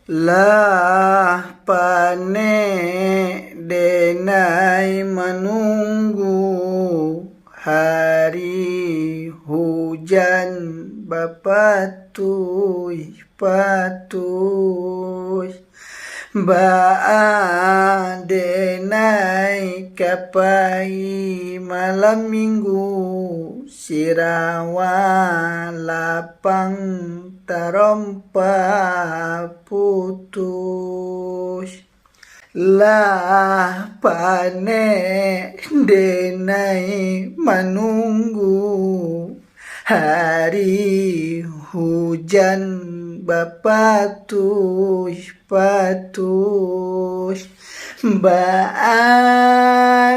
Lah pane denai menunggu hari hujan bapatuy patuy denai kapai malam minggu sirawa lapang tarompa putus lah pane denai menunggu hari hujan bapatuy patuy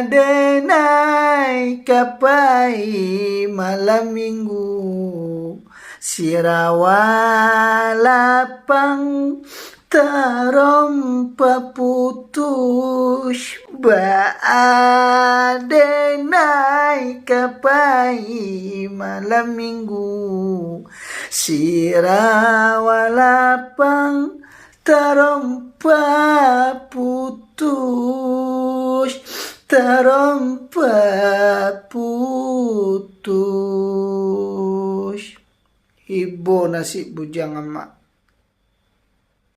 denai kapai malam minggu sirawa lapang tarompa putus denai kapai malam minggu sirawa lapang tarompa putus Ibu nasi bujang emak.